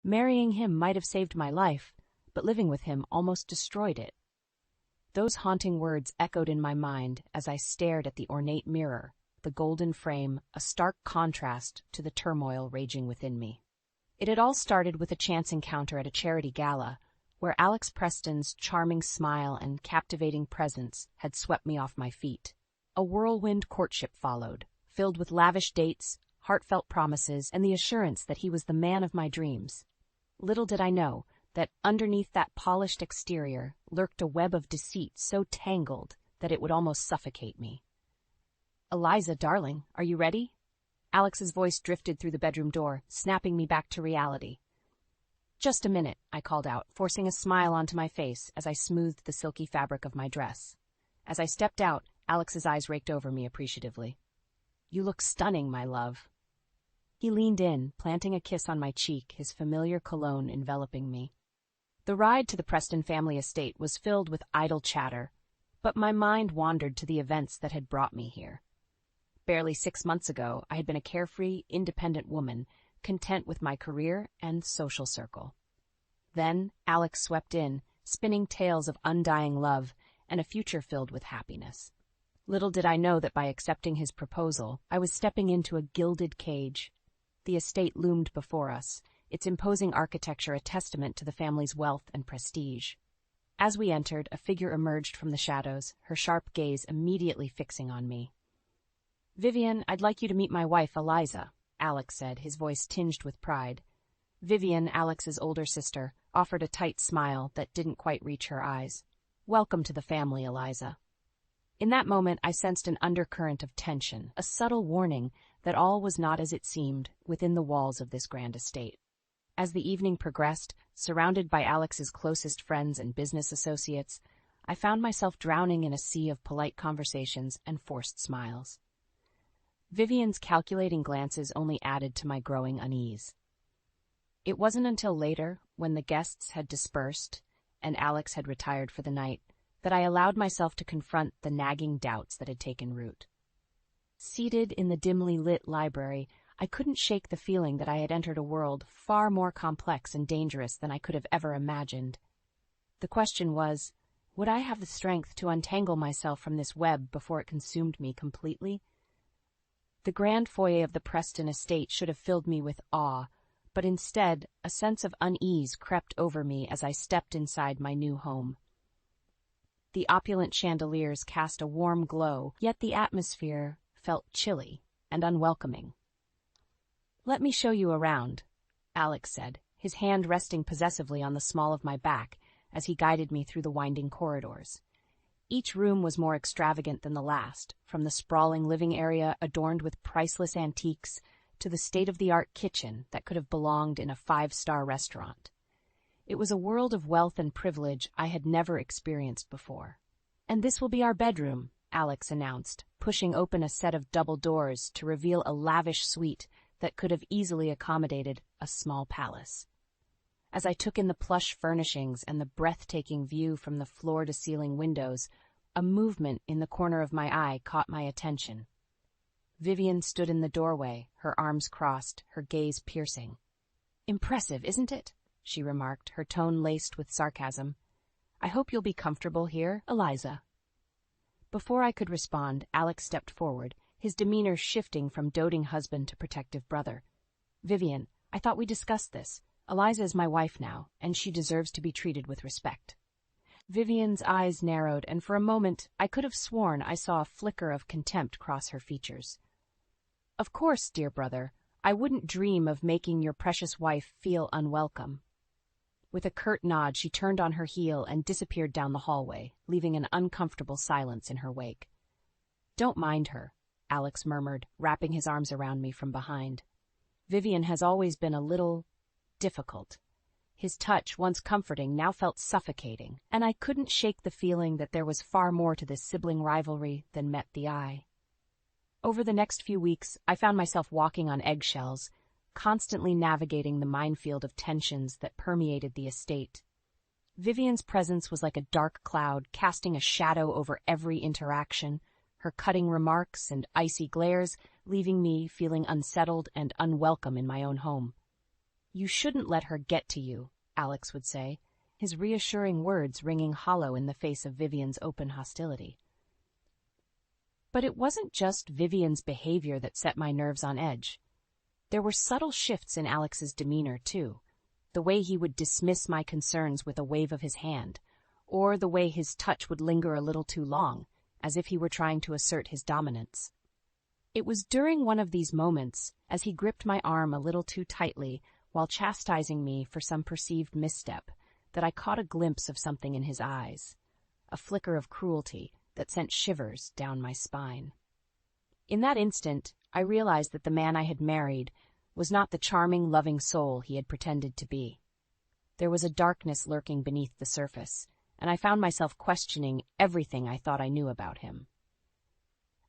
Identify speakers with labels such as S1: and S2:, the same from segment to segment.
S1: Marrying him might have saved my life, but living with him almost destroyed it. Those haunting words echoed in my mind as I stared at the ornate mirror, the golden frame, a stark contrast to the turmoil raging within me. It had all started with a chance encounter at a charity gala, where Alex Preston's charming smile and captivating presence had swept me off my feet. A whirlwind courtship followed, filled with lavish dates, heartfelt promises, and the assurance that he was the man of my dreams. Little did I know that underneath that polished exterior lurked a web of deceit so tangled that it would almost suffocate me. "Eliza, darling, are you ready?" Alex's voice drifted through the bedroom door, snapping me back to reality. "Just a minute," I called out, forcing a smile onto my face as I smoothed the silky fabric of my dress. As I stepped out, Alex's eyes raked over me appreciatively. "You look stunning, my love." He leaned in, planting a kiss on my cheek, his familiar cologne enveloping me. The ride to the Preston family estate was filled with idle chatter, but my mind wandered to the events that had brought me here. Barely 6 months ago, I had been a carefree, independent woman, content with my career and social circle. Then Alex swept in, spinning tales of undying love and a future filled with happiness. Little did I know that by accepting his proposal, I was stepping into a gilded cage. The estate loomed before us, its imposing architecture a testament to the family's wealth and prestige. As we entered, a figure emerged from the shadows, her sharp gaze immediately fixing on me. "Vivian, I'd like you to meet my wife, Eliza," Alex said, his voice tinged with pride. Vivian, Alex's older sister, offered a tight smile that didn't quite reach her eyes. "Welcome to the family, Eliza." In that moment, I sensed an undercurrent of tension, a subtle warning that all was not as it seemed within the walls of this grand estate. As the evening progressed, surrounded by Alex's closest friends and business associates, I found myself drowning in a sea of polite conversations and forced smiles. Vivian's calculating glances only added to my growing unease. It wasn't until later, when the guests had dispersed and Alex had retired for the night, that I allowed myself to confront the nagging doubts that had taken root. Seated in the dimly lit library, I couldn't shake the feeling that I had entered a world far more complex and dangerous than I could have ever imagined. The question was, would I have the strength to untangle myself from this web before it consumed me completely? The grand foyer of the Preston estate should have filled me with awe, but instead, a sense of unease crept over me as I stepped inside my new home. The opulent chandeliers cast a warm glow, yet the atmosphere felt chilly and unwelcoming. "Let me show you around," Alex said, his hand resting possessively on the small of my back as he guided me through the winding corridors. Each room was more extravagant than the last, from the sprawling living area adorned with priceless antiques to the state-of-the-art kitchen that could have belonged in a 5-star restaurant. It was a world of wealth and privilege I had never experienced before. "And this will be our bedroom," Alex announced, pushing open a set of double doors to reveal a lavish suite that could have easily accommodated a small palace. As I took in the plush furnishings and the breathtaking view from the floor-to-ceiling windows, a movement in the corner of my eye caught my attention. Vivian stood in the doorway, her arms crossed, her gaze piercing. "Impressive, isn't it?" she remarked, her tone laced with sarcasm. "I hope you'll be comfortable here, Eliza." Before I could respond, Alex stepped forward, his demeanor shifting from doting husband to protective brother. "Vivian, I thought we discussed this. Eliza is my wife now, and she deserves to be treated with respect." Vivian's eyes narrowed, and for a moment I could have sworn I saw a flicker of contempt cross her features. "Of course, dear brother, I wouldn't dream of making your precious wife feel unwelcome." With a curt nod, she turned on her heel and disappeared down the hallway, leaving an uncomfortable silence in her wake. "Don't mind her," Alex murmured, wrapping his arms around me from behind. "Vivian has always been a little difficult." His touch, once comforting, now felt suffocating, and I couldn't shake the feeling that there was far more to this sibling rivalry than met the eye. Over the next few weeks, I found myself walking on eggshells, constantly navigating the minefield of tensions that permeated the estate. Vivian's presence was like a dark cloud, casting a shadow over every interaction, her cutting remarks and icy glares leaving me feeling unsettled and unwelcome in my own home. "You shouldn't let her get to you," Alex would say, his reassuring words ringing hollow in the face of Vivian's open hostility. But it wasn't just Vivian's behavior that set my nerves on edge. There were subtle shifts in Alex's demeanor, too. The way he would dismiss my concerns with a wave of his hand, or the way his touch would linger a little too long, as if he were trying to assert his dominance. It was during one of these moments, as he gripped my arm a little too tightly while chastising me for some perceived misstep, that I caught a glimpse of something in his eyes, a flicker of cruelty that sent shivers down my spine. In that instant, I realized that the man I had married was not the charming, loving soul he had pretended to be. There was a darkness lurking beneath the surface, and I found myself questioning everything I thought I knew about him.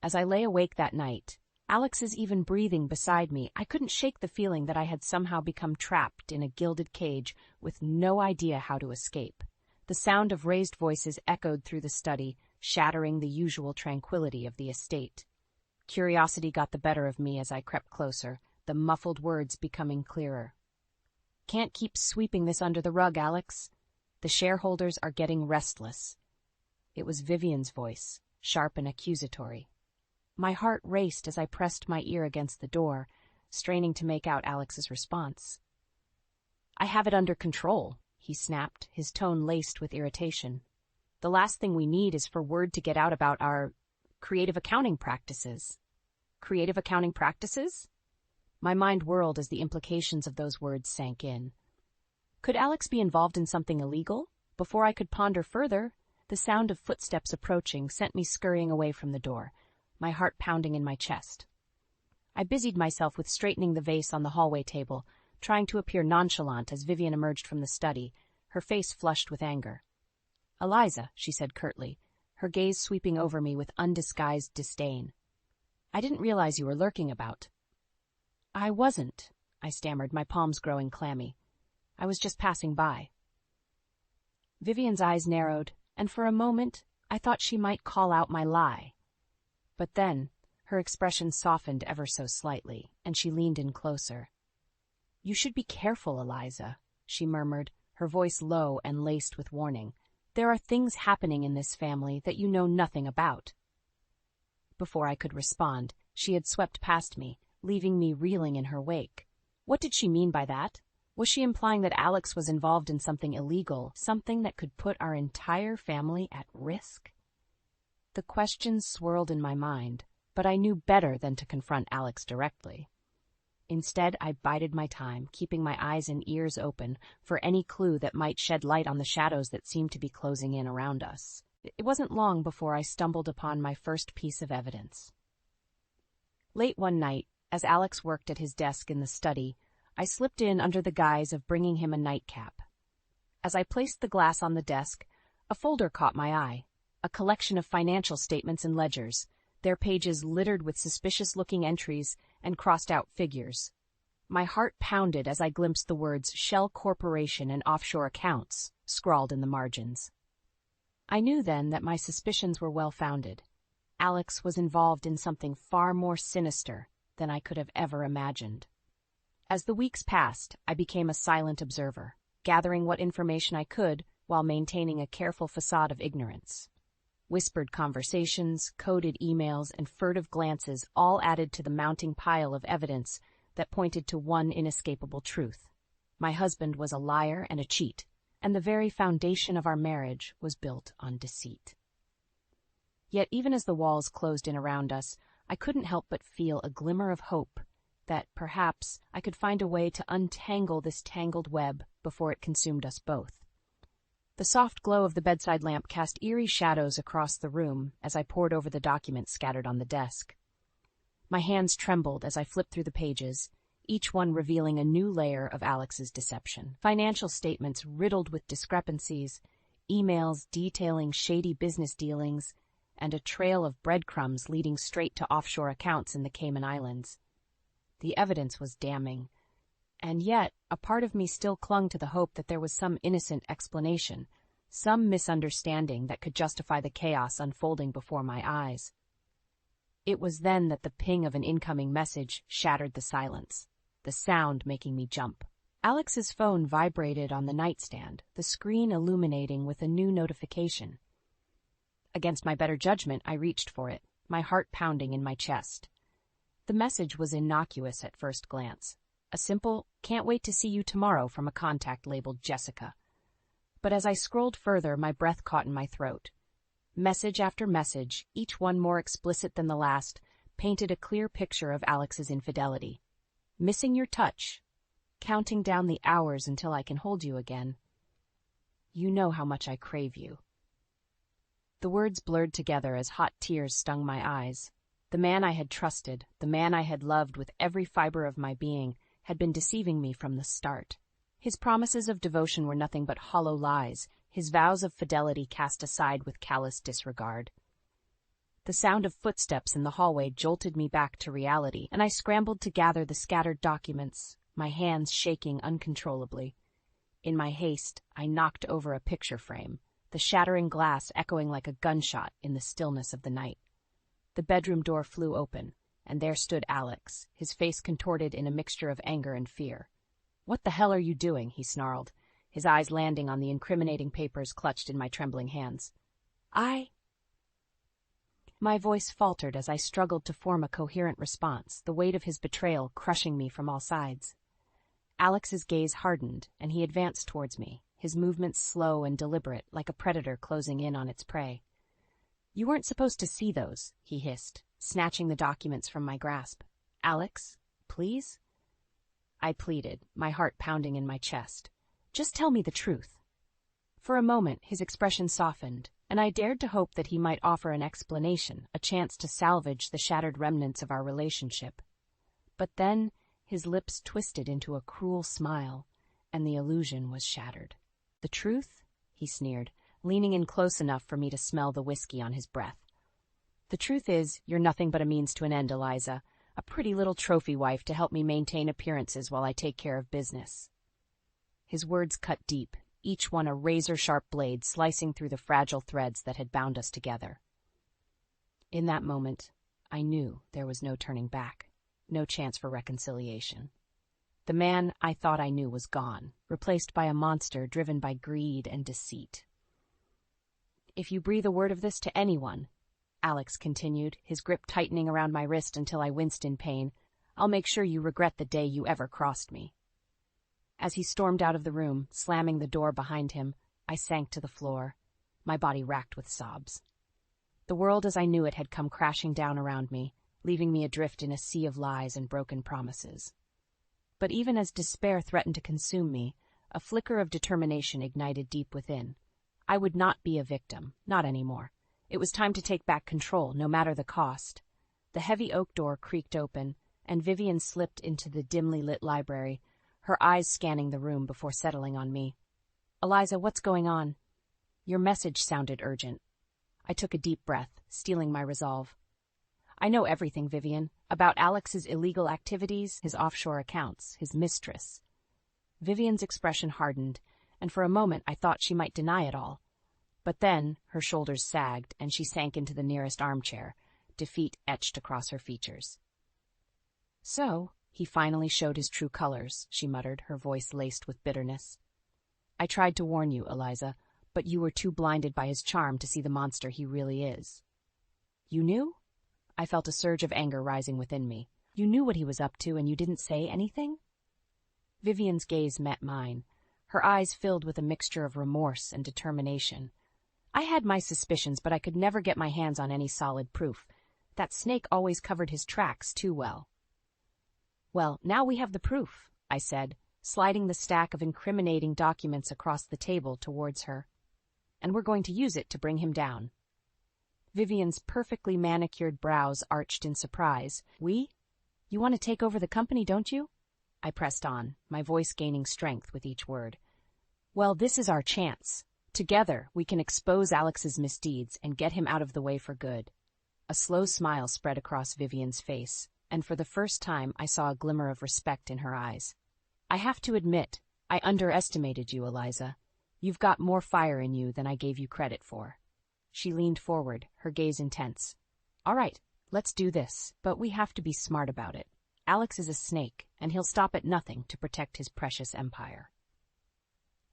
S1: As I lay awake that night, Alex's even breathing beside me, I couldn't shake the feeling that I had somehow become trapped in a gilded cage with no idea how to escape. The sound of raised voices echoed through the study, shattering the usual tranquility of the estate. Curiosity got the better of me as I crept closer, the muffled words becoming clearer. "Can't keep sweeping this under the rug, Alex. The shareholders are getting restless." It was Vivian's voice, sharp and accusatory. My heart raced as I pressed my ear against the door, straining to make out Alex's response. "I have it under control," he snapped, his tone laced with irritation. "The last thing we need is for word to get out about our creative accounting practices." Creative accounting practices? My mind whirled as the implications of those words sank in. Could Alex be involved in something illegal? Before I could ponder further, the sound of footsteps approaching sent me scurrying away from the door, my heart pounding in my chest. I busied myself with straightening the vase on the hallway table, trying to appear nonchalant as Vivian emerged from the study, her face flushed with anger. "Eliza," she said curtly, her gaze sweeping over me with undisguised disdain. "I didn't realize you were lurking about." "I wasn't," I stammered, my palms growing clammy. "I was just passing by." Vivian's eyes narrowed, and for a moment I thought she might call out my lie. But then her expression softened ever so slightly, and she leaned in closer. "You should be careful, Eliza," she murmured, her voice low and laced with warning. "There are things happening in this family that you know nothing about." Before I could respond, she had swept past me, leaving me reeling in her wake. What did she mean by that? Was she implying that Alex was involved in something illegal, something that could put our entire family at risk? The questions swirled in my mind, but I knew better than to confront Alex directly. Instead, I bided my time, keeping my eyes and ears open for any clue that might shed light on the shadows that seemed to be closing in around us. It wasn't long before I stumbled upon my first piece of evidence. Late one night, as Alex worked at his desk in the study, I slipped in under the guise of bringing him a nightcap. As I placed the glass on the desk, a folder caught my eye, a collection of financial statements and ledgers, their pages littered with suspicious-looking entries and crossed-out figures. My heart pounded as I glimpsed the words Shell Corporation and Offshore Accounts scrawled in the margins. I knew then that my suspicions were well-founded. Alex was involved in something far more sinister than I could have ever imagined. As the weeks passed, I became a silent observer, gathering what information I could while maintaining a careful facade of ignorance. Whispered conversations, coded emails, and furtive glances all added to the mounting pile of evidence that pointed to one inescapable truth. My husband was a liar and a cheat, and the very foundation of our marriage was built on deceit. Yet even as the walls closed in around us, I couldn't help but feel a glimmer of hope that perhaps I could find a way to untangle this tangled web before it consumed us both. The soft glow of the bedside lamp cast eerie shadows across the room as I pored over the documents scattered on the desk. My hands trembled as I flipped through the pages, each one revealing a new layer of Alex's deception. Financial statements riddled with discrepancies, emails detailing shady business dealings, and a trail of breadcrumbs leading straight to offshore accounts in the Cayman Islands. The evidence was damning, and yet a part of me still clung to the hope that there was some innocent explanation, some misunderstanding that could justify the chaos unfolding before my eyes. It was then that the ping of an incoming message shattered the silence, the sound making me jump. Alex's phone vibrated on the nightstand, the screen illuminating with a new notification. Against my better judgment, I reached for it, my heart pounding in my chest. The message was innocuous at first glance. A simple, "Can't wait to see you tomorrow" from a contact labeled Jessica. But as I scrolled further, my breath caught in my throat. Message after message, each one more explicit than the last, painted a clear picture of Alex's infidelity. "Missing your touch. Counting down the hours until I can hold you again. You know how much I crave you." The words blurred together as hot tears stung my eyes. The man I had trusted, the man I had loved with every fiber of my being, had been deceiving me from the start. His promises of devotion were nothing but hollow lies, his vows of fidelity cast aside with callous disregard. The sound of footsteps in the hallway jolted me back to reality, and I scrambled to gather the scattered documents, my hands shaking uncontrollably. In my haste, I knocked over a picture frame, the shattering glass echoing like a gunshot in the stillness of the night. The bedroom door flew open, and there stood Alex, his face contorted in a mixture of anger and fear. "What the hell are you doing?" he snarled, his eyes landing on the incriminating papers clutched in my trembling hands. My voice faltered as I struggled to form a coherent response, the weight of his betrayal crushing me from all sides. Alex's gaze hardened, and he advanced towards me, his movements slow and deliberate, like a predator closing in on its prey. "You weren't supposed to see those," he hissed, snatching the documents from my grasp. "Alex, please?" I pleaded, my heart pounding in my chest. "Just tell me the truth." For a moment, his expression softened, and I dared to hope that he might offer an explanation, a chance to salvage the shattered remnants of our relationship. But then, his lips twisted into a cruel smile, and the illusion was shattered. "The truth?" he sneered, leaning in close enough for me to smell the whiskey on his breath. "The truth is, you're nothing but a means to an end, Eliza, a pretty little trophy wife to help me maintain appearances while I take care of business." His words cut deep, each one a razor-sharp blade slicing through the fragile threads that had bound us together. In that moment, I knew there was no turning back, no chance for reconciliation. The man I thought I knew was gone, replaced by a monster driven by greed and deceit. "If you breathe a word of this to anyone," Alex continued, his grip tightening around my wrist until I winced in pain, "I'll make sure you regret the day you ever crossed me." As he stormed out of the room, slamming the door behind him, I sank to the floor, my body racked with sobs. The world as I knew it had come crashing down around me, leaving me adrift in a sea of lies and broken promises. But even as despair threatened to consume me, a flicker of determination ignited deep within. I would not be a victim, not anymore. It was time to take back control, no matter the cost. The heavy oak door creaked open, and Vivian slipped into the dimly lit library, her eyes scanning the room before settling on me. "Eliza, what's going on?" "Your message sounded urgent." I took a deep breath, steeling my resolve. "I know everything, Vivian, about Alex's illegal activities, his offshore accounts, his mistress." Vivian's expression hardened, and for a moment I thought she might deny it all. But then her shoulders sagged, and she sank into the nearest armchair, defeat etched across her features. "So, he finally showed his true colors," she muttered, her voice laced with bitterness. "I tried to warn you, Eliza, but you were too blinded by his charm to see the monster he really is." "You knew?" I felt a surge of anger rising within me. "You knew what he was up to, and you didn't say anything?" Vivian's gaze met mine, her eyes filled with a mixture of remorse and determination. I had my suspicions, but I could never get my hands on any solid proof. That snake always covered his tracks too well. "Well, now we have the proof," I said, sliding the stack of incriminating documents across the table towards her. "And we're going to use it to bring him down." Vivian's perfectly manicured brows arched in surprise. "We? You want to take over the company, don't you?" I pressed on, my voice gaining strength with each word. "Well, this is our chance. Together, we can expose Alex's misdeeds and get him out of the way for good." A slow smile spread across Vivian's face, and for the first time I saw a glimmer of respect in her eyes. "I have to admit, I underestimated you, Eliza. You've got more fire in you than I gave you credit for." She leaned forward, her gaze intense. "All right, let's do this, but we have to be smart about it. Alex is a snake, and he'll stop at nothing to protect his precious empire.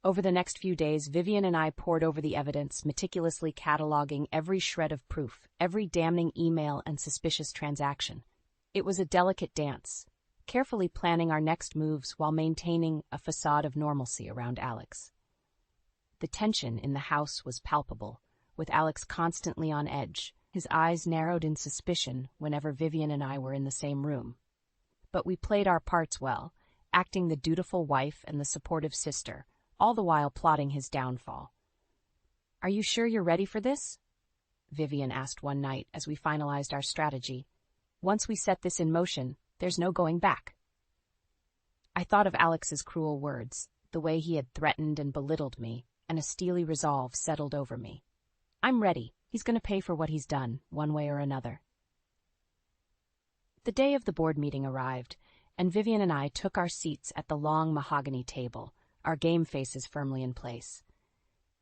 S1: Over the next few days, Vivian and I pored over the evidence, meticulously cataloging every shred of proof, every damning email and suspicious transaction. It was a delicate dance, carefully planning our next moves while maintaining a facade of normalcy around Alex. The tension in the house was palpable, with Alex constantly on edge, his eyes narrowed in suspicion whenever Vivian and I were in the same room. But we played our parts well, acting the dutiful wife and the supportive sister, all the while plotting his downfall. "Are you sure you're ready for this?" Vivian asked one night as we finalized our strategy. "Once we set this in motion, there's no going back." I thought of Alex's cruel words, the way he had threatened and belittled me, and a steely resolve settled over me. "I'm ready. He's going to pay for what he's done, one way or another." The day of the board meeting arrived, and Vivian and I took our seats at the long mahogany table, our game faces firmly in place.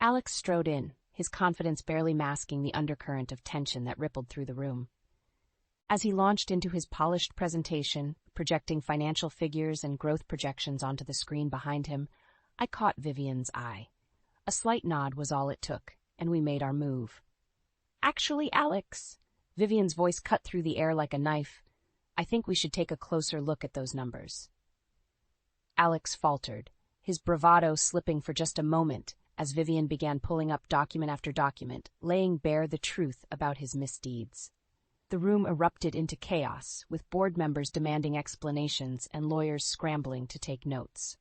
S1: Alex strode in, his confidence barely masking the undercurrent of tension that rippled through the room. As he launched into his polished presentation, projecting financial figures and growth projections onto the screen behind him, I caught Vivian's eye. A slight nod was all it took, and we made our move. "Actually, Alex," Vivian's voice cut through the air like a knife, "I think we should take a closer look at those numbers." Alex faltered, his bravado slipping for just a moment as Vivian began pulling up document after document, laying bare the truth about his misdeeds. The room erupted into chaos, with board members demanding explanations and lawyers scrambling to take notes.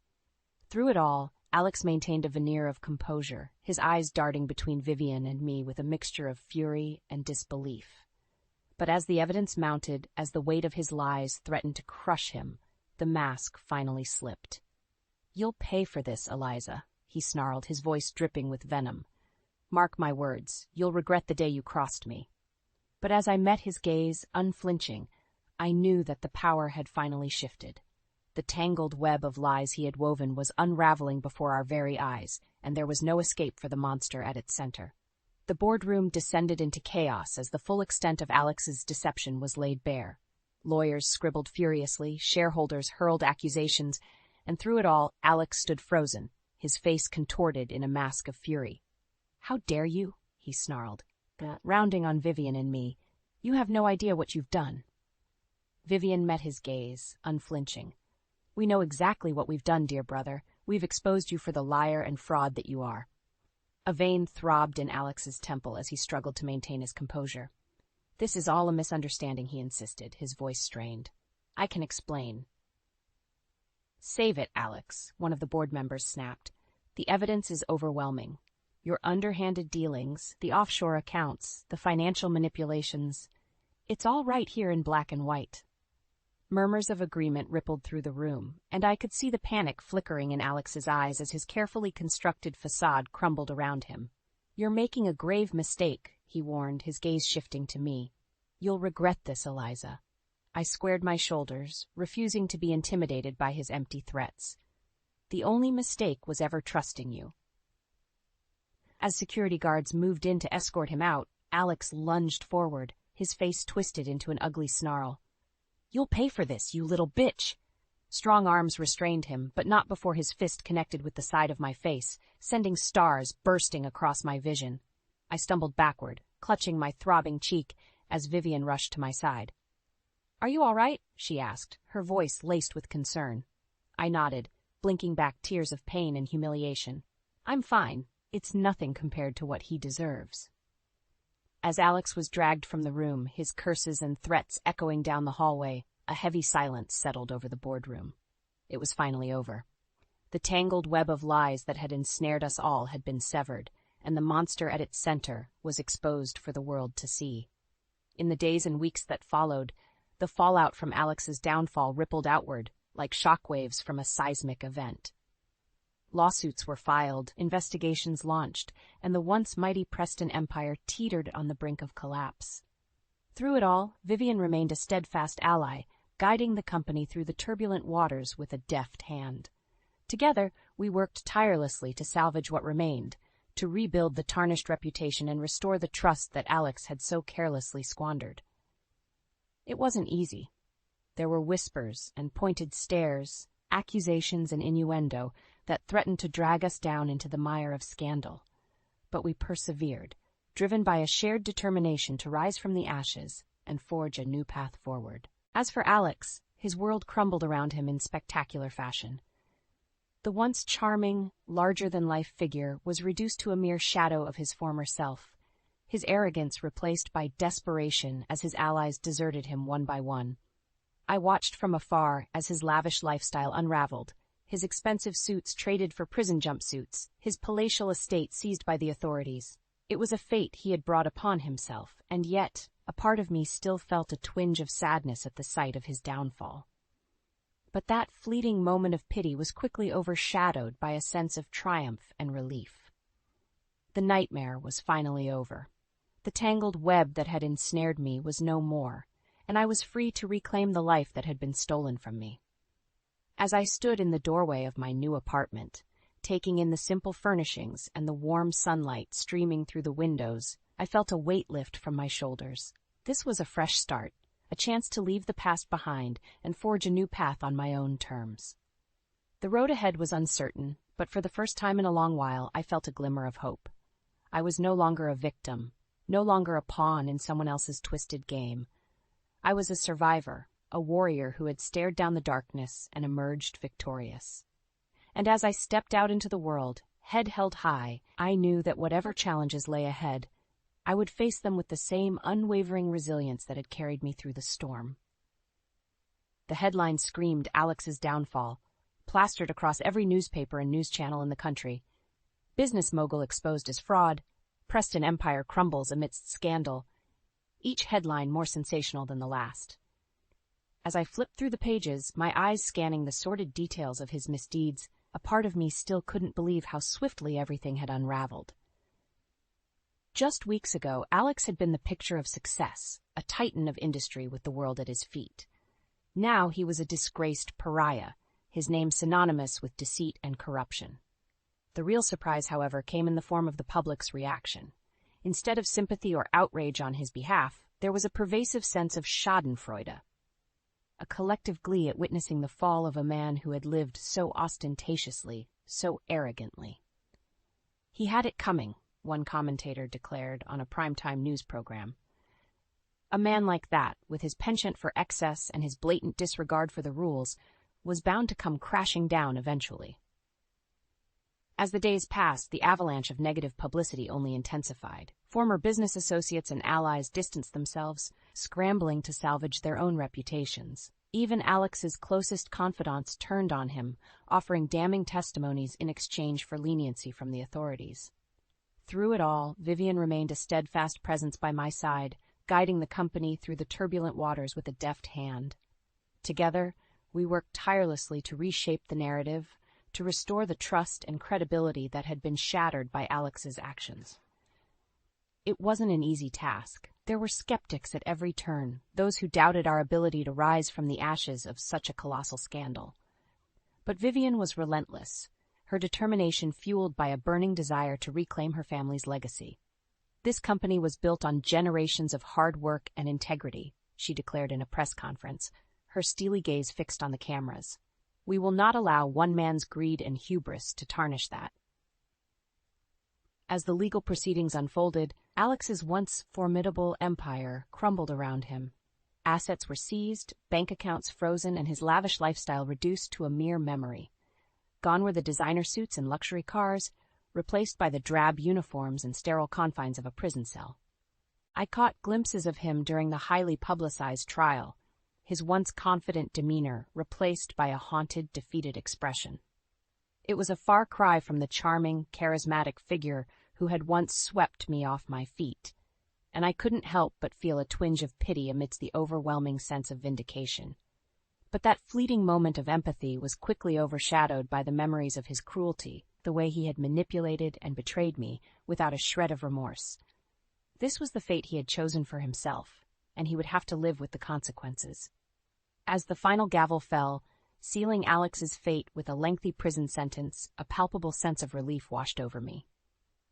S1: Through it all, Alex maintained a veneer of composure, his eyes darting between Vivian and me with a mixture of fury and disbelief. But as the evidence mounted, as the weight of his lies threatened to crush him, the mask finally slipped. "You'll pay for this, Eliza," he snarled, his voice dripping with venom. "Mark my words, you'll regret the day you crossed me." But as I met his gaze, unflinching, I knew that the power had finally shifted. The tangled web of lies he had woven was unraveling before our very eyes, and there was no escape for the monster at its center. The boardroom descended into chaos as the full extent of Alex's deception was laid bare. Lawyers scribbled furiously, shareholders hurled accusations, and through it all, Alex stood frozen, his face contorted in a mask of fury. "How dare you?" he snarled, rounding on Vivian and me. "You have no idea what you've done." Vivian met his gaze, unflinching. "We know exactly what we've done, dear brother. We've exposed you for the liar and fraud that you are." A vein throbbed in Alex's temple as he struggled to maintain his composure. "This is all a misunderstanding," he insisted, his voice strained. "I can explain." "Save it, Alex," one of the board members snapped. "The evidence is overwhelming. Your underhanded dealings, the offshore accounts, the financial manipulations, it's all right here in black and white." Murmurs of agreement rippled through the room, and I could see the panic flickering in Alex's eyes as his carefully constructed facade crumbled around him. "You're making a grave mistake," he warned, his gaze shifting to me. "You'll regret this, Eliza." I squared my shoulders, refusing to be intimidated by his empty threats. "The only mistake was ever trusting you." As security guards moved in to escort him out, Alex lunged forward, his face twisted into an ugly snarl. "You'll pay for this, you little bitch!" Strong arms restrained him, but not before his fist connected with the side of my face, sending stars bursting across my vision. I stumbled backward, clutching my throbbing cheek, as Vivian rushed to my side. "Are you all right?" she asked, her voice laced with concern. I nodded, blinking back tears of pain and humiliation. "I'm fine. It's nothing compared to what he deserves." As Alex was dragged from the room, his curses and threats echoing down the hallway, a heavy silence settled over the boardroom. It was finally over. The tangled web of lies that had ensnared us all had been severed, and the monster at its center was exposed for the world to see. In the days and weeks that followed, the fallout from Alex's downfall rippled outward, like shockwaves from a seismic event. Lawsuits were filed, investigations launched, and the once mighty Preston empire teetered on the brink of collapse. Through it all, Vivian remained a steadfast ally, guiding the company through the turbulent waters with a deft hand. Together, we worked tirelessly to salvage what remained, to rebuild the tarnished reputation and restore the trust that Alex had so carelessly squandered. It wasn't easy. There were whispers and pointed stares, accusations and innuendo that threatened to drag us down into the mire of scandal. But we persevered, driven by a shared determination to rise from the ashes and forge a new path forward. As for Alex, his world crumbled around him in spectacular fashion. The once charming, larger-than-life figure was reduced to a mere shadow of his former self, his arrogance replaced by desperation as his allies deserted him one by one. I watched from afar as his lavish lifestyle unraveled, his expensive suits traded for prison jumpsuits, his palatial estate seized by the authorities. It was a fate he had brought upon himself, and yet a part of me still felt a twinge of sadness at the sight of his downfall. But that fleeting moment of pity was quickly overshadowed by a sense of triumph and relief. The nightmare was finally over. The tangled web that had ensnared me was no more, and I was free to reclaim the life that had been stolen from me. As I stood in the doorway of my new apartment, taking in the simple furnishings and the warm sunlight streaming through the windows, I felt a weight lift from my shoulders. This was a fresh start, a chance to leave the past behind and forge a new path on my own terms. The road ahead was uncertain, but for the first time in a long while I felt a glimmer of hope. I was no longer a victim, no longer a pawn in someone else's twisted game. I was a survivor, a warrior who had stared down the darkness and emerged victorious. And as I stepped out into the world, head held high, I knew that whatever challenges lay ahead, I would face them with the same unwavering resilience that had carried me through the storm. The headline screamed Alex's downfall, plastered across every newspaper and news channel in the country. Business mogul exposed as fraud, Preston empire crumbles amidst scandal, each headline more sensational than the last. As I flipped through the pages, my eyes scanning the sordid details of his misdeeds, a part of me still couldn't believe how swiftly everything had unraveled. Just weeks ago, Alex had been the picture of success, a titan of industry with the world at his feet. Now he was a disgraced pariah, his name synonymous with deceit and corruption. The real surprise, however, came in the form of the public's reaction. Instead of sympathy or outrage on his behalf, there was a pervasive sense of schadenfreude, a collective glee at witnessing the fall of a man who had lived so ostentatiously, so arrogantly. He had it coming, one commentator declared on a primetime news program. A man like that, with his penchant for excess and his blatant disregard for the rules, was bound to come crashing down eventually. As the days passed, the avalanche of negative publicity only intensified. Former business associates and allies distanced themselves, scrambling to salvage their own reputations. Even Alex's closest confidants turned on him, offering damning testimonies in exchange for leniency from the authorities. Through it all, Vivian remained a steadfast presence by my side, guiding the company through the turbulent waters with a deft hand. Together, we worked tirelessly to reshape the narrative, to restore the trust and credibility that had been shattered by Alex's actions. It wasn't an easy task. There were skeptics at every turn, those who doubted our ability to rise from the ashes of such a colossal scandal. But Vivian was relentless, her determination fueled by a burning desire to reclaim her family's legacy. This company was built on generations of hard work and integrity, she declared in a press conference, her steely gaze fixed on the cameras. We will not allow one man's greed and hubris to tarnish that. As the legal proceedings unfolded, Alex's once formidable empire crumbled around him. Assets were seized, bank accounts frozen, and his lavish lifestyle reduced to a mere memory. Gone were the designer suits and luxury cars, replaced by the drab uniforms and sterile confines of a prison cell. I caught glimpses of him during the highly publicized trial, his once confident demeanor replaced by a haunted, defeated expression. It was a far cry from the charming, charismatic figure who had once swept me off my feet, and I couldn't help but feel a twinge of pity amidst the overwhelming sense of vindication. But that fleeting moment of empathy was quickly overshadowed by the memories of his cruelty, the way he had manipulated and betrayed me without a shred of remorse. This was the fate he had chosen for himself, and he would have to live with the consequences. As the final gavel fell, sealing Alex's fate with a lengthy prison sentence, a palpable sense of relief washed over me.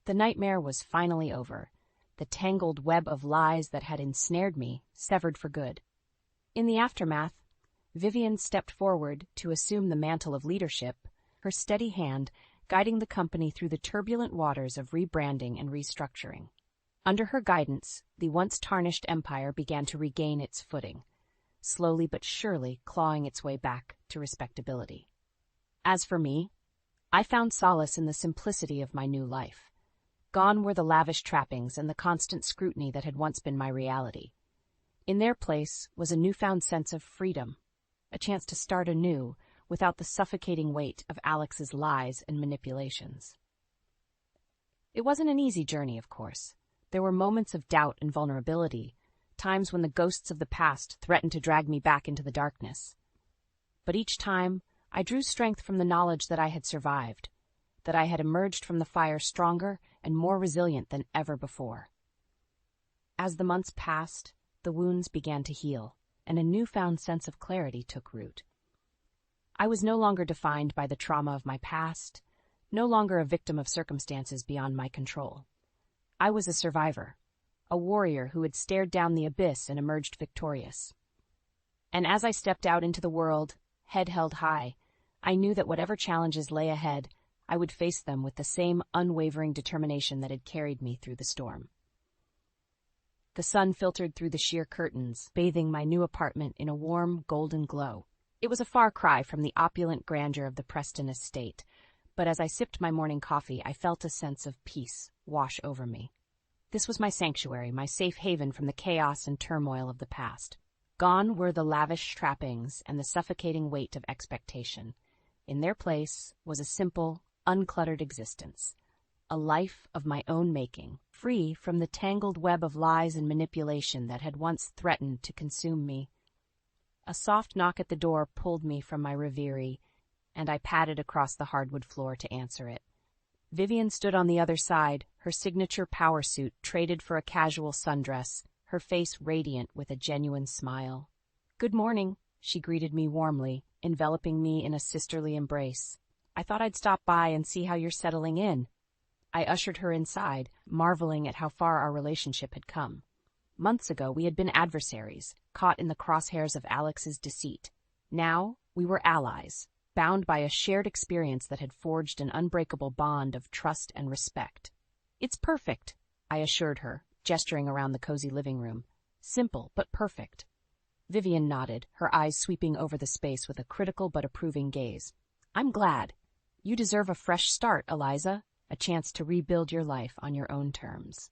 S1: The nightmare was finally over, the tangled web of lies that had ensnared me severed for good. In the aftermath, Vivian stepped forward to assume the mantle of leadership, her steady hand guiding the company through the turbulent waters of rebranding and restructuring. Under her guidance, the once tarnished empire began to regain its footing, slowly but surely clawing its way back to respectability. As for me, I found solace in the simplicity of my new life. Gone were the lavish trappings and the constant scrutiny that had once been my reality. In their place was a newfound sense of freedom, a chance to start anew without the suffocating weight of Alex's lies and manipulations. It wasn't an easy journey, of course. There were moments of doubt and vulnerability, times when the ghosts of the past threatened to drag me back into the darkness. But each time, I drew strength from the knowledge that I had survived, that I had emerged from the fire stronger and more resilient than ever before. As the months passed, the wounds began to heal, and a newfound sense of clarity took root. I was no longer defined by the trauma of my past, no longer a victim of circumstances beyond my control. I was a survivor, a warrior who had stared down the abyss and emerged victorious. And as I stepped out into the world, head held high, I knew that whatever challenges lay ahead, I would face them with the same unwavering determination that had carried me through the storm. The sun filtered through the sheer curtains, bathing my new apartment in a warm, golden glow. It was a far cry from the opulent grandeur of the Preston estate, but as I sipped my morning coffee, I felt a sense of peace wash over me. This was my sanctuary, my safe haven from the chaos and turmoil of the past. Gone were the lavish trappings and the suffocating weight of expectation. In their place was a simple, uncluttered existence, a life of my own making, free from the tangled web of lies and manipulation that had once threatened to consume me. A soft knock at the door pulled me from my reverie, and I padded across the hardwood floor to answer it. Vivian stood on the other side, her signature power suit traded for a casual sundress, her face radiant with a genuine smile. "Good morning," she greeted me warmly, enveloping me in a sisterly embrace. "I thought I'd stop by and see how you're settling in." I ushered her inside, marveling at how far our relationship had come. Months ago, we had been adversaries, caught in the crosshairs of Alex's deceit. Now, we were allies, bound by a shared experience that had forged an unbreakable bond of trust and respect. "It's perfect," I assured her, gesturing around the cozy living room. "Simple, but perfect." Vivian nodded, her eyes sweeping over the space with a critical but approving gaze. "I'm glad. You deserve a fresh start, Eliza, a chance to rebuild your life on your own terms."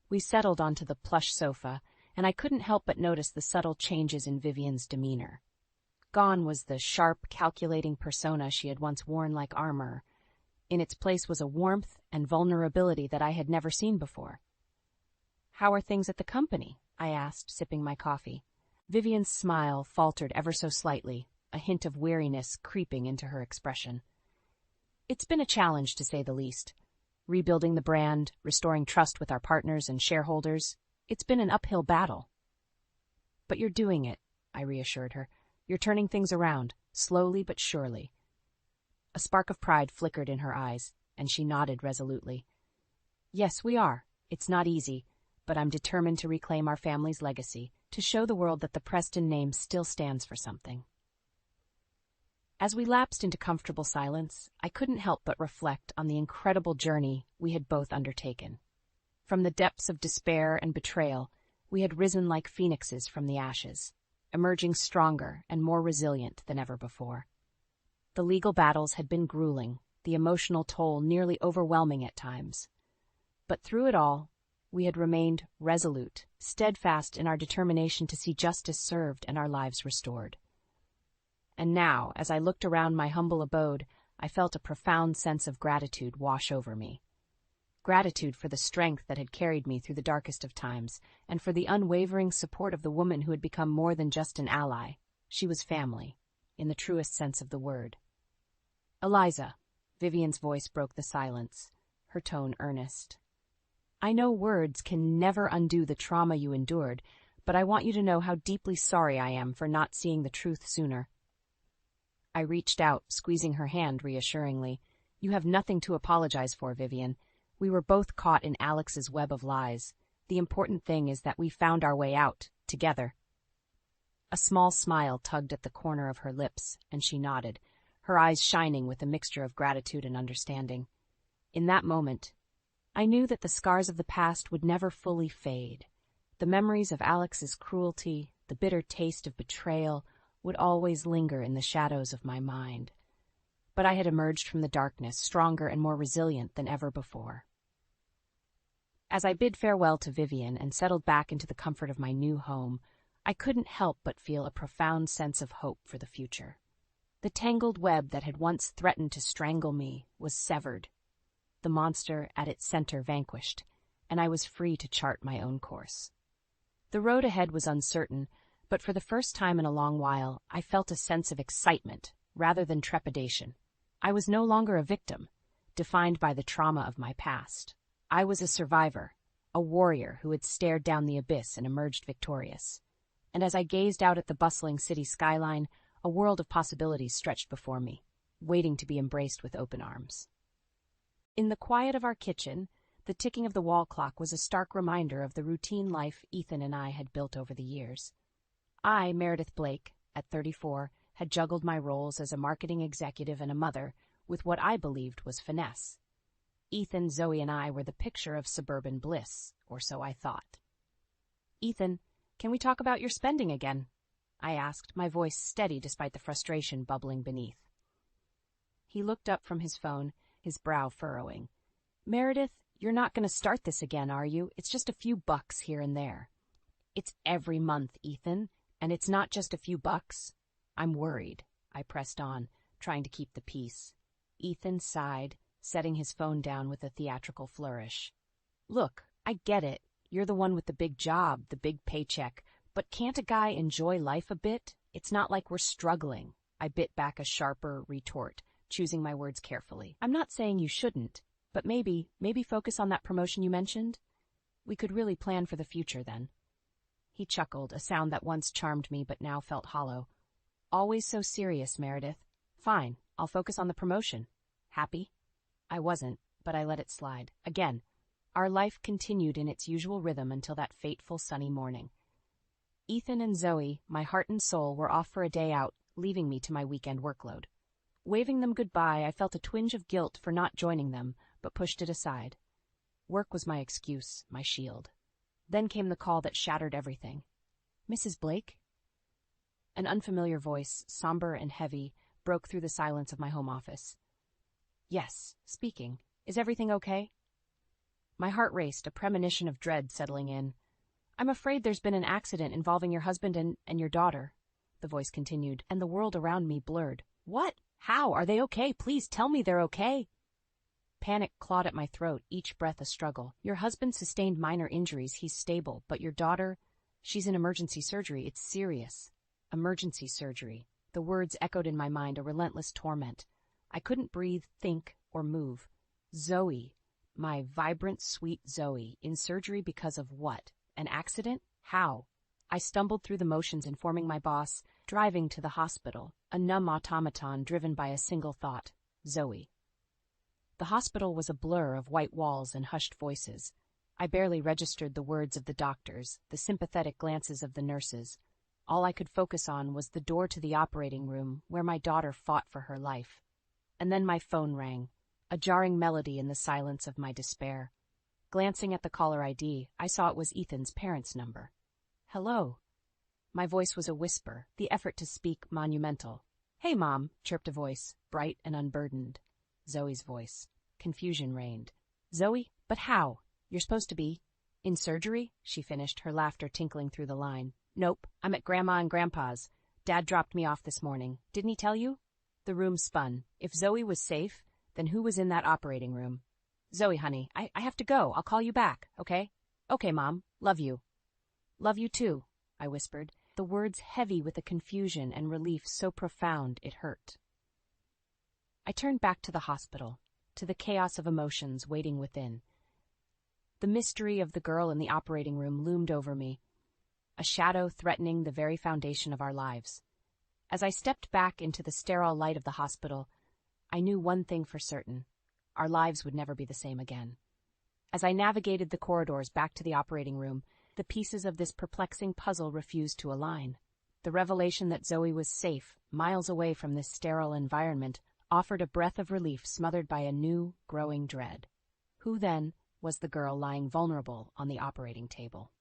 S1: We settled onto the plush sofa, and I couldn't help but notice the subtle changes in Vivian's demeanor. Gone was the sharp, calculating persona she had once worn like armor. In its place was a warmth and vulnerability that I had never seen before. "How are things at the company?" I asked, sipping my coffee. Vivian's smile faltered ever so slightly, a hint of weariness creeping into her expression. "It's been a challenge, to say the least. Rebuilding the brand, restoring trust with our partners and shareholders, it's been an uphill battle." "But you're doing it," I reassured her. "You're turning things around, slowly but surely." A spark of pride flickered in her eyes, and she nodded resolutely. "Yes, we are. It's not easy, but I'm determined to reclaim our family's legacy, to show the world that the Preston name still stands for something." As we lapsed into comfortable silence, I couldn't help but reflect on the incredible journey we had both undertaken. From the depths of despair and betrayal, we had risen like phoenixes from the ashes, emerging stronger and more resilient than ever before. The legal battles had been grueling, the emotional toll nearly overwhelming at times. But through it all, we had remained resolute, steadfast in our determination to see justice served and our lives restored. And now, as I looked around my humble abode, I felt a profound sense of gratitude wash over me. Gratitude for the strength that had carried me through the darkest of times, and for the unwavering support of the woman who had become more than just an ally. She was family, in the truest sense of the word. "Eliza," Vivian's voice broke the silence, her tone earnest. "I know words can never undo the trauma you endured, but I want you to know how deeply sorry I am for not seeing the truth sooner." I reached out, squeezing her hand reassuringly. "You have nothing to apologize for, Vivian. We were both caught in Alex's web of lies. The important thing is that we found our way out, together." A small smile tugged at the corner of her lips, and she nodded, her eyes shining with a mixture of gratitude and understanding. In that moment, I knew that the scars of the past would never fully fade. The memories of Alex's cruelty, the bitter taste of betrayal, would always linger in the shadows of my mind. But I had emerged from the darkness stronger and more resilient than ever before. As I bid farewell to Vivian and settled back into the comfort of my new home, I couldn't help but feel a profound sense of hope for the future. The tangled web that had once threatened to strangle me was severed, the monster at its center vanquished, and I was free to chart my own course. The road ahead was uncertain, but for the first time in a long while, I felt a sense of excitement rather than trepidation. I was no longer a victim, defined by the trauma of my past. I was a survivor, a warrior who had stared down the abyss and emerged victorious. And as I gazed out at the bustling city skyline, a world of possibilities stretched before me, waiting to be embraced with open arms. In the quiet of our kitchen, the ticking of the wall clock was a stark reminder of the routine life Ethan and I had built over the years. I, Meredith Blake, at 34, had juggled my roles as a marketing executive and a mother with what I believed was finesse. Ethan, Zoe, and I were the picture of suburban bliss, or so I thought. "Ethan, can we talk about your spending again?" I asked, my voice steady despite the frustration bubbling beneath. He looked up from his phone, his brow furrowing. "Meredith, you're not going to start this again, are you? It's just a few bucks here and there." "It's every month, Ethan, and it's not just a few bucks." "I'm worried," I pressed on, trying to keep the peace. Ethan sighed, setting his phone down with a theatrical flourish. "Look, I get it. You're the one with the big job, the big paycheck, but can't a guy enjoy life a bit? It's not like we're struggling." I bit back a sharper retort, choosing my words carefully. "I'm not saying you shouldn't, but maybe focus on that promotion you mentioned. We could really plan for the future then." He chuckled, a sound that once charmed me but now felt hollow. "Always so serious, Meredith. Fine, I'll focus on the promotion. Happy?" I wasn't, but I let it slide. Again, our life continued in its usual rhythm until that fateful sunny morning. Ethan and Zoe, my heart and soul, were off for a day out, leaving me to my weekend workload. Waving them goodbye, I felt a twinge of guilt for not joining them, but pushed it aside. Work was my excuse, my shield. Then came the call that shattered everything. "Mrs. Blake?" An unfamiliar voice, somber and heavy, broke through the silence of my home office. "Yes, speaking. Is everything okay?" My heart raced, a premonition of dread settling in. "I'm afraid there's been an accident involving your husband and your daughter," the voice continued, and the world around me blurred. "What? How? Are they okay? Please tell me they're okay." Panic clawed at my throat, each breath a struggle. "Your husband sustained minor injuries. He's stable. But your daughter, she's in emergency surgery. It's serious." Emergency surgery. The words echoed in my mind, a relentless torment. I couldn't breathe, think, or move. Zoe, my vibrant, sweet Zoe, in surgery because of what? An accident? How? I stumbled through the motions informing my boss, driving to the hospital, a numb automaton driven by a single thought: Zoe. The hospital was a blur of white walls and hushed voices. I barely registered the words of the doctors, the sympathetic glances of the nurses. All I could focus on was the door to the operating room where my daughter fought for her life. And then my phone rang, a jarring melody in the silence of my despair. Glancing at the caller ID, I saw it was Ethan's parents' number. "Hello." My voice was a whisper, the effort to speak monumental. "Hey, Mom," chirped a voice, bright and unburdened. Zoe's voice. Confusion reigned. "Zoe? But how? You're supposed to be in surgery?" she finished, her laughter tinkling through the line. "Nope, I'm at Grandma and Grandpa's. Dad dropped me off this morning. Didn't he tell you?" The room spun. If Zoe was safe, then who was in that operating room? "Zoe, honey, I have to go. I'll call you back, okay?" "Okay, Mom. Love you." "Love you too," I whispered, the words heavy with a confusion and relief so profound it hurt. I turned back to the hospital, to the chaos of emotions waiting within. The mystery of the girl in the operating room loomed over me, a shadow threatening the very foundation of our lives. As I stepped back into the sterile light of the hospital, I knew one thing for certain: our lives would never be the same again. As I navigated the corridors back to the operating room, the pieces of this perplexing puzzle refused to align. The revelation that Zoe was safe, miles away from this sterile environment, offered a breath of relief smothered by a new, growing dread. Who, then, was the girl lying vulnerable on the operating table?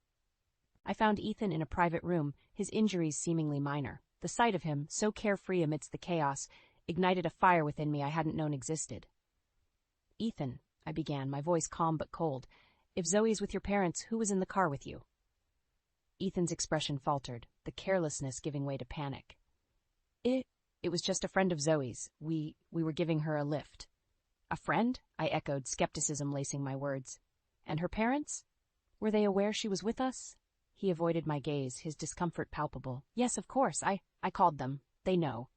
S1: I found Ethan in a private room, his injuries seemingly minor. The sight of him, so carefree amidst the chaos, ignited a fire within me I hadn't known existed. "Ethan," I began, my voice calm but cold, "if Zoe's with your parents, who was in the car with you?" Ethan's expression faltered, the carelessness giving way to panic. It was just a friend of Zoe's. We were giving her a lift." "A friend?" I echoed, skepticism lacing my words. "And her parents? Were they aware she was with us?" He avoided my gaze, his discomfort palpable. "Yes, of course. I called them. They know.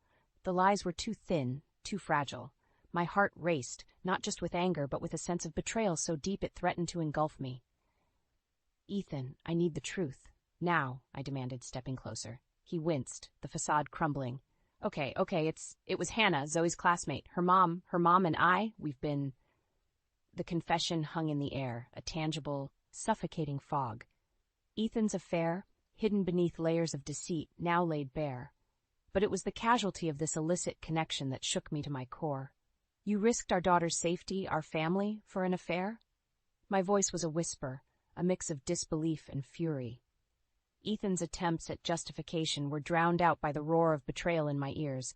S1: The lies were too thin, too fragile. My heart raced, not just with anger, but with a sense of betrayal so deep it threatened to engulf me. "Ethan, I need the truth. Now," I demanded, stepping closer. He winced, the facade crumbling. Okay, it was Hannah, Zoe's classmate. Her mom and I, we've been..." The confession hung in the air, a tangible, suffocating fog. Ethan's affair, hidden beneath layers of deceit, now laid bare. But it was the casualty of this illicit connection that shook me to my core. "You risked our daughter's safety, our family, for an affair?" My voice was a whisper, a mix of disbelief and fury. Ethan's attempts at justification were drowned out by the roar of betrayal in my ears.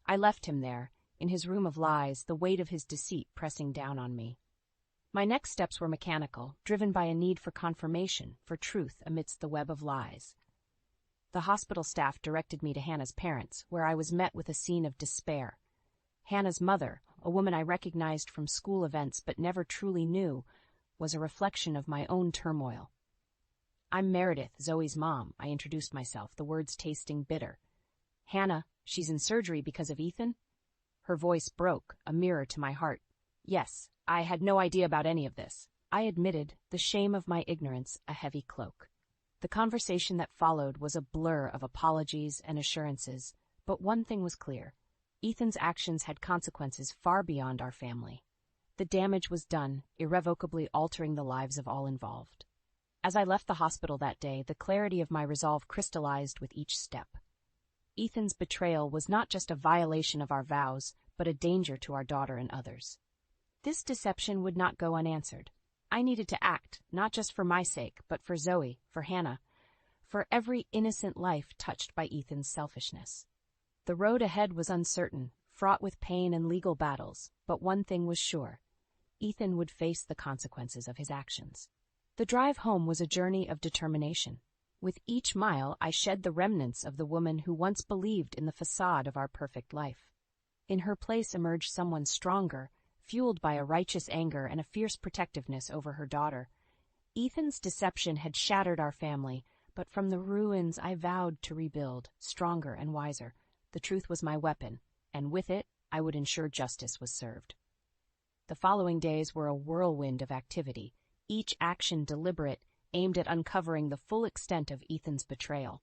S1: I left him there, in his room of lies, the weight of his deceit pressing down on me. My next steps were mechanical, driven by a need for confirmation, for truth amidst the web of lies. The hospital staff directed me to Hannah's parents, where I was met with a scene of despair. Hannah's mother, a woman I recognized from school events but never truly knew, was a reflection of my own turmoil. "I'm Meredith, Zoe's mom," I introduced myself, the words tasting bitter. "Hannah, she's in surgery because of Ethan?" Her voice broke, a mirror to my heart. "Yes, I had no idea about any of this," I admitted, the shame of my ignorance a heavy cloak. The conversation that followed was a blur of apologies and assurances, but one thing was clear. Ethan's actions had consequences far beyond our family. The damage was done, irrevocably altering the lives of all involved. As I left the hospital that day, the clarity of my resolve crystallized with each step. Ethan's betrayal was not just a violation of our vows, but a danger to our daughter and others. This deception would not go unanswered. I needed to act, not just for my sake, but for Zoe, for Hannah, for every innocent life touched by Ethan's selfishness. The road ahead was uncertain, fraught with pain and legal battles, but one thing was sure. Ethan would face the consequences of his actions. The drive home was a journey of determination. With each mile, I shed the remnants of the woman who once believed in the facade of our perfect life. In her place emerged someone stronger, fueled by a righteous anger and a fierce protectiveness over her daughter. Ethan's deception had shattered our family, but from the ruins I vowed to rebuild, stronger and wiser. The truth was my weapon, and with it, I would ensure justice was served. The following days were a whirlwind of activity, each action deliberate, aimed at uncovering the full extent of Ethan's betrayal.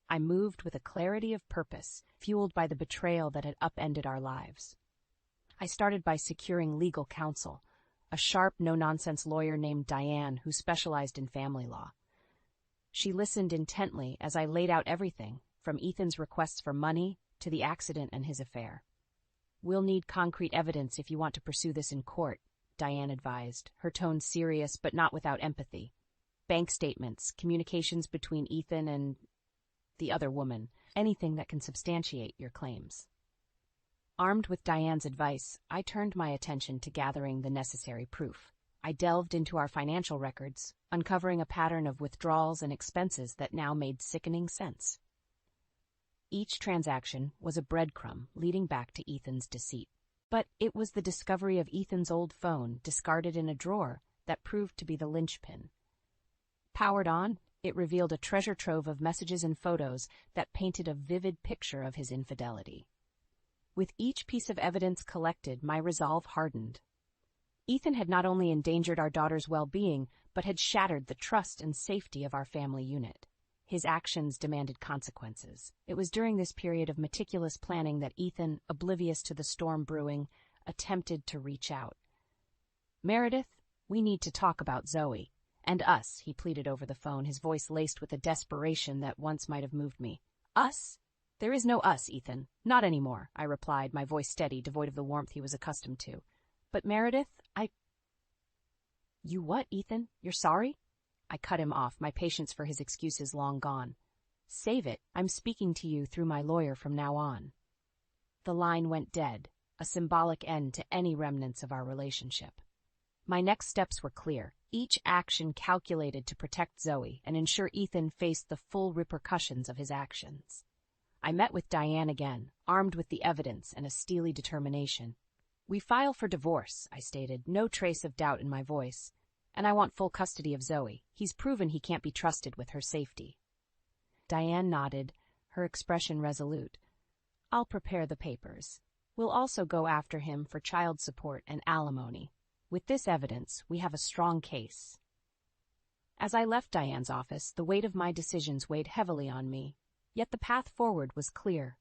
S1: I moved with a clarity of purpose, fueled by the betrayal that had upended our lives. I started by securing legal counsel, a sharp, no-nonsense lawyer named Diane who specialized in family law. She listened intently as I laid out everything, from Ethan's requests for money to the accident and his affair. "We'll need concrete evidence if you want to pursue this in court," Diane advised, her tone serious but not without empathy. "Bank statements, communications between Ethan and the other woman, anything that can substantiate your claims." Armed with Diane's advice, I turned my attention to gathering the necessary proof. I delved into our financial records, uncovering a pattern of withdrawals and expenses that now made sickening sense. Each transaction was a breadcrumb leading back to Ethan's deceit. But it was the discovery of Ethan's old phone, discarded in a drawer, that proved to be the linchpin. Powered on, it revealed a treasure trove of messages and photos that painted a vivid picture of his infidelity. With each piece of evidence collected, my resolve hardened. Ethan had not only endangered our daughter's well-being, but had shattered the trust and safety of our family unit. His actions demanded consequences. It was during this period of meticulous planning that Ethan, oblivious to the storm brewing, attempted to reach out. "Meredith, we need to talk about Zoe. And us," he pleaded over the phone, his voice laced with a desperation that once might have moved me. Us? There is no us, Ethan. Not anymore, I replied, my voice steady, devoid of the warmth he was accustomed to. But Meredith, You what, Ethan? You're sorry? I cut him off, my patience for his excuses long gone. Save it. I'm speaking to you through my lawyer from now on. The line went dead, a symbolic end to any remnants of our relationship. My next steps were clear, each action calculated to protect Zoe and ensure Ethan faced the full repercussions of his actions. I met with Diane again, armed with the evidence and a steely determination. We file for divorce, I stated, no trace of doubt in my voice, and I want full custody of Zoe. He's proven he can't be trusted with her safety. Diane nodded, her expression resolute. I'll prepare the papers. We'll also go after him for child support and alimony. With this evidence, we have a strong case. As I left Diane's office, the weight of my decisions weighed heavily on me, yet the path forward was clear.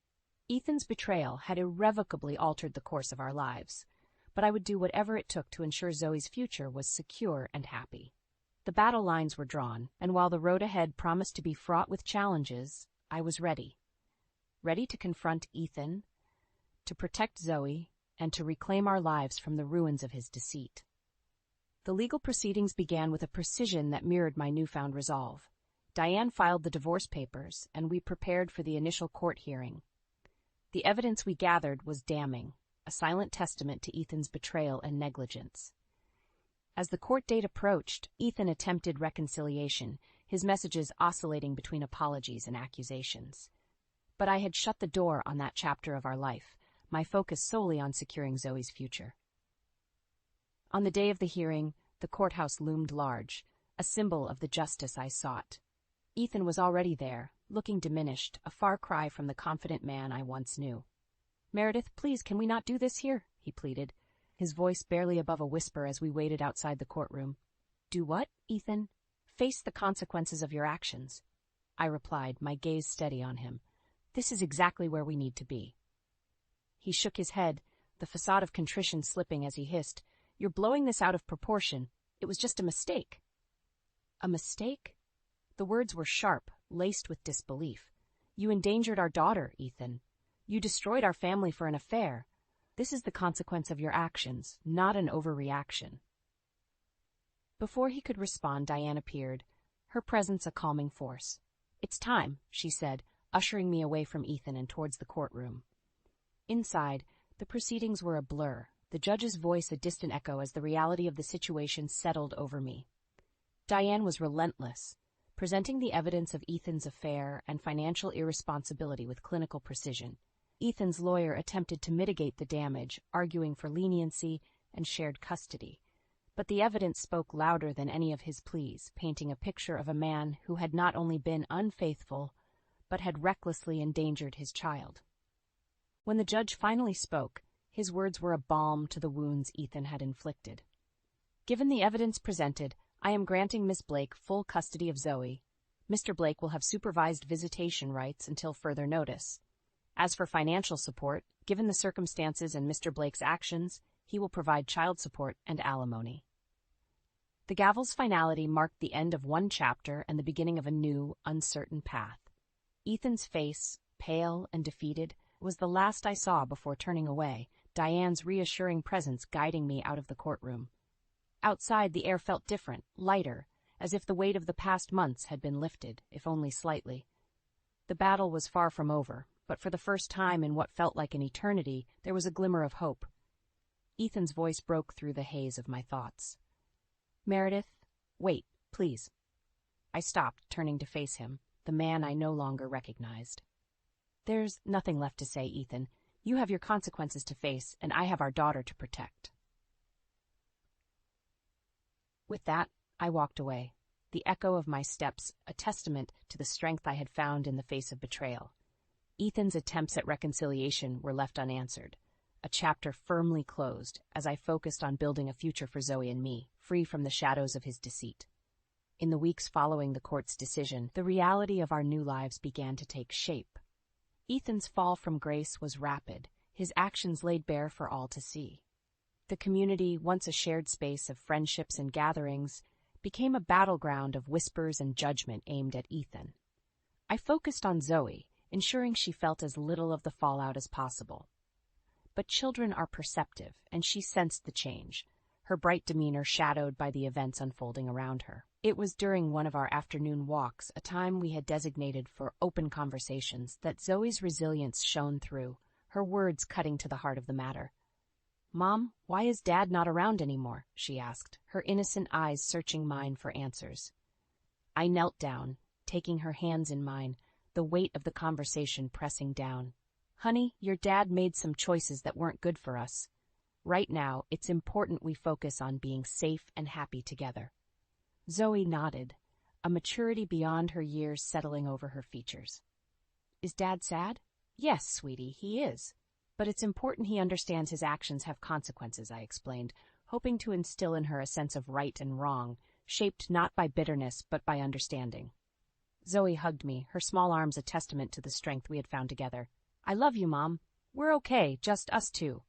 S1: Ethan's betrayal had irrevocably altered the course of our lives, but I would do whatever it took to ensure Zoe's future was secure and happy. The battle lines were drawn, and while the road ahead promised to be fraught with challenges, I was ready. Ready to confront Ethan, to protect Zoe, and to reclaim our lives from the ruins of his deceit. The legal proceedings began with a precision that mirrored my newfound resolve. Diane filed the divorce papers, and we prepared for the initial court hearing. The evidence we gathered was damning, a silent testament to Ethan's betrayal and negligence. As the court date approached, Ethan attempted reconciliation, his messages oscillating between apologies and accusations. But I had shut the door on that chapter of our life, my focus solely on securing Zoe's future. On the day of the hearing, the courthouse loomed large, a symbol of the justice I sought. Ethan was already there, looking diminished, a far cry from the confident man I once knew. Meredith, please, can we not do this here? He pleaded, his voice barely above a whisper as we waited outside the courtroom. Do what, Ethan? Face the consequences of your actions, I replied, my gaze steady on him. This is exactly where we need to be. He shook his head, the facade of contrition slipping as he hissed, You're blowing this out of proportion. It was just a mistake. A mistake? The words were sharp, laced with disbelief. You endangered our daughter, Ethan. You destroyed our family for an affair. This is the consequence of your actions, not an overreaction. Before he could respond, Diane appeared, her presence a calming force. It's time, she said, ushering me away from Ethan and towards the courtroom. Inside, the proceedings were a blur, the judge's voice a distant echo as the reality of the situation settled over me. Diane was relentless, presenting the evidence of Ethan's affair and financial irresponsibility with clinical precision. Ethan's lawyer attempted to mitigate the damage, arguing for leniency and shared custody. But the evidence spoke louder than any of his pleas, painting a picture of a man who had not only been unfaithful, but had recklessly endangered his child. When the judge finally spoke, his words were a balm to the wounds Ethan had inflicted. Given the evidence presented, I am granting Miss Blake full custody of Zoe. Mr. Blake will have supervised visitation rights until further notice. As for financial support, given the circumstances and Mr. Blake's actions, he will provide child support and alimony. The gavel's finality marked the end of one chapter and the beginning of a new, uncertain path. Ethan's face, pale and defeated, was the last I saw before turning away, Diane's reassuring presence guiding me out of the courtroom. Outside, the air felt different, lighter, as if the weight of the past months had been lifted, if only slightly. The battle was far from over, but for the first time in what felt like an eternity, there was a glimmer of hope. Ethan's voice broke through the haze of my thoughts. Meredith, wait, please. I stopped, turning to face him, the man I no longer recognized. There's nothing left to say, Ethan. You have your consequences to face, and I have our daughter to protect. With that, I walked away, the echo of my steps a testament to the strength I had found in the face of betrayal. Ethan's attempts at reconciliation were left unanswered, a chapter firmly closed as I focused on building a future for Zoe and me, free from the shadows of his deceit. In the weeks following the court's decision, the reality of our new lives began to take shape. Ethan's fall from grace was rapid, his actions laid bare for all to see. The community, once a shared space of friendships and gatherings, became a battleground of whispers and judgment aimed at Ethan. I focused on Zoe, ensuring she felt as little of the fallout as possible. But children are perceptive, and she sensed the change, her bright demeanor shadowed by the events unfolding around her. It was during one of our afternoon walks, a time we had designated for open conversations, that Zoe's resilience shone through, her words cutting to the heart of the matter. "Mom, why is Dad not around anymore?" she asked, her innocent eyes searching mine for answers. I knelt down, taking her hands in mine, the weight of the conversation pressing down. "Honey, your dad made some choices that weren't good for us. Right now, it's important we focus on being safe and happy together." Zoe nodded, a maturity beyond her years settling over her features. "Is Dad sad?" "Yes, sweetie, he is. But it's important he understands his actions have consequences," I explained, hoping to instill in her a sense of right and wrong, shaped not by bitterness but by understanding. Zoe hugged me, her small arms a testament to the strength we had found together. "I love you, Mom. We're okay, just us two."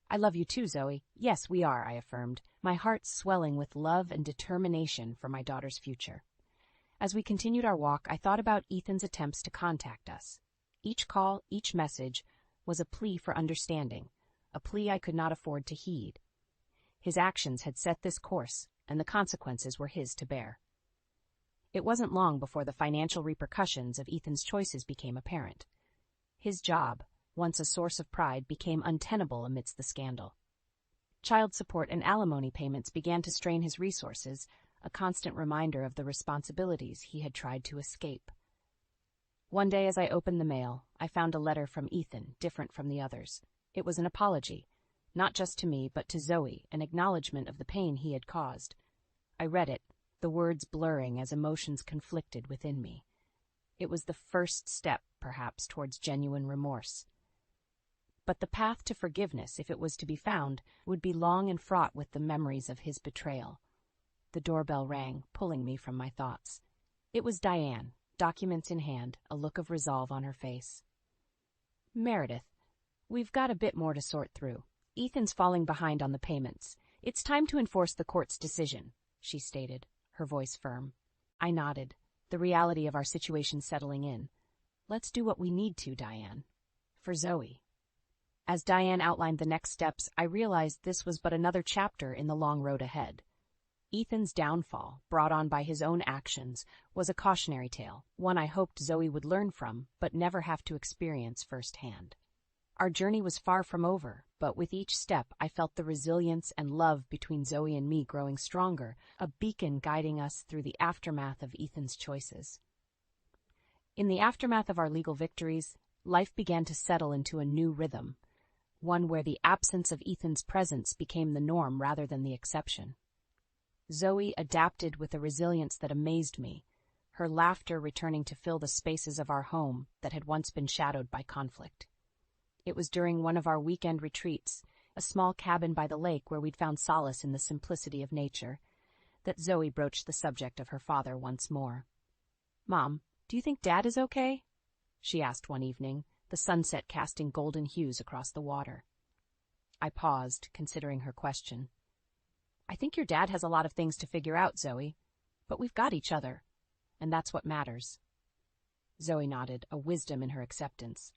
S1: "I love you too, Zoe." "Yes, we are," I affirmed, my heart swelling with love and determination for my daughter's future. As we continued our walk, I thought about Ethan's attempts to contact us. Each call, each message, was a plea for understanding, a plea I could not afford to heed. His actions had set this course, and the consequences were his to bear. It wasn't long before the financial repercussions of Ethan's choices became apparent. His job, once a source of pride, became untenable amidst the scandal. Child support and alimony payments began to strain his resources, a constant reminder of the responsibilities he had tried to escape. One day as I opened the mail, I found a letter from Ethan, different from the others. It was an apology, not just to me but to Zoe, an acknowledgement of the pain he had caused. I read it, the words blurring as emotions conflicted within me. It was the first step, perhaps, towards genuine remorse. But the path to forgiveness, if it was to be found, would be long and fraught with the memories of his betrayal. The doorbell rang, pulling me from my thoughts. It was Diane, documents in hand, a look of resolve on her face. "Meredith, we've got a bit more to sort through. Ethan's falling behind on the payments. It's time to enforce the court's decision," she stated, her voice firm. I nodded, the reality of our situation settling in. "Let's do what we need to, Diane. For Zoe." As Diane outlined the next steps, I realized this was but another chapter in the long road ahead. Ethan's downfall, brought on by his own actions, was a cautionary tale, one I hoped Zoe would learn from, but never have to experience firsthand. Our journey was far from over, but with each step I felt the resilience and love between Zoe and me growing stronger, a beacon guiding us through the aftermath of Ethan's choices. In the aftermath of our legal victories, life began to settle into a new rhythm, one where the absence of Ethan's presence became the norm rather than the exception. Zoe adapted with a resilience that amazed me, her laughter returning to fill the spaces of our home that had once been shadowed by conflict. It was during one of our weekend retreats, a small cabin by the lake where we'd found solace in the simplicity of nature, that Zoe broached the subject of her father once more. "Mom, do you think Dad is okay?" she asked one evening, the sunset casting golden hues across the water. I paused, considering her question. "I think your dad has a lot of things to figure out, Zoe, but we've got each other, and that's what matters." Zoe nodded, a wisdom in her acceptance.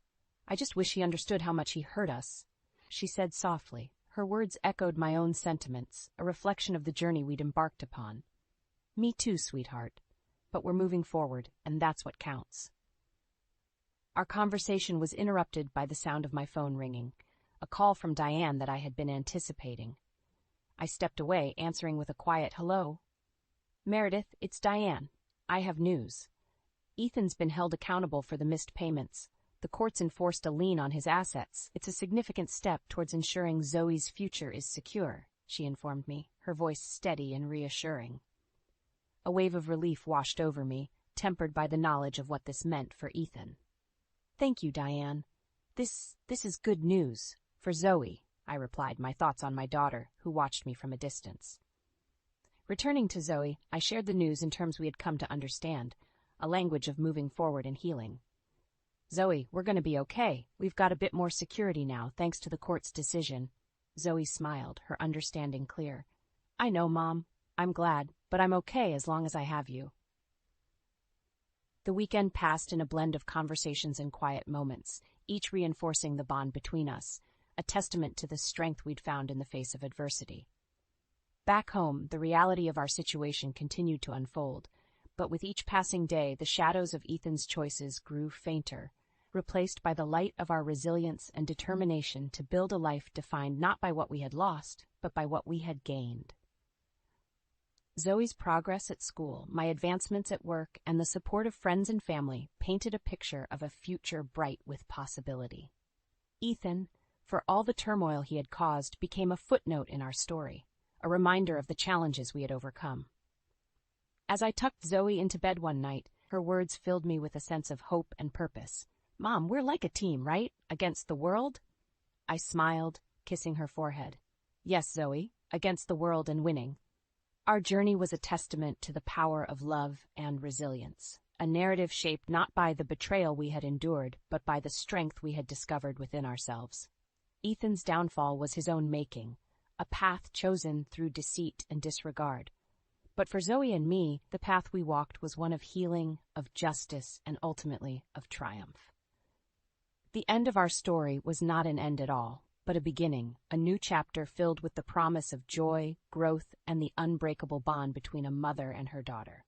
S1: "I just wish he understood how much he hurt us," she said softly. Her words echoed my own sentiments, a reflection of the journey we'd embarked upon. "Me too, sweetheart, but we're moving forward, and that's what counts." Our conversation was interrupted by the sound of my phone ringing, a call from Diane that I had been anticipating. I stepped away, answering with a quiet hello. "Meredith, it's Diane. I have news. Ethan's been held accountable for the missed payments. The court's enforced a lien on his assets. It's a significant step towards ensuring Zoe's future is secure," she informed me, her voice steady and reassuring. A wave of relief washed over me, tempered by the knowledge of what this meant for Ethan. "Thank you, Diane. This is good news. For Zoe," I replied, my thoughts on my daughter, who watched me from a distance. Returning to Zoe, I shared the news in terms we had come to understand, a language of moving forward and healing. "Zoe, we're going to be okay. We've got a bit more security now, thanks to the court's decision." Zoe smiled, her understanding clear. "I know, Mom. I'm glad, but I'm okay as long as I have you." The weekend passed in a blend of conversations and quiet moments, each reinforcing the bond between us, a testament to the strength we'd found in the face of adversity. Back home, the reality of our situation continued to unfold, but with each passing day, the shadows of Ethan's choices grew fainter, replaced by the light of our resilience and determination to build a life defined not by what we had lost, but by what we had gained. Zoe's progress at school, my advancements at work, and the support of friends and family painted a picture of a future bright with possibility. Ethan, for all the turmoil he had caused, became a footnote in our story, a reminder of the challenges we had overcome. As I tucked Zoe into bed one night, her words filled me with a sense of hope and purpose. "Mom, we're like a team, right? Against the world?" I smiled, kissing her forehead. "Yes, Zoe, against the world and winning." Our journey was a testament to the power of love and resilience, a narrative shaped not by the betrayal we had endured, but by the strength we had discovered within ourselves. Ethan's downfall was his own making, a path chosen through deceit and disregard. But for Zoe and me, the path we walked was one of healing, of justice, and ultimately of triumph. The end of our story was not an end at all, but a beginning, a new chapter filled with the promise of joy, growth, and the unbreakable bond between a mother and her daughter.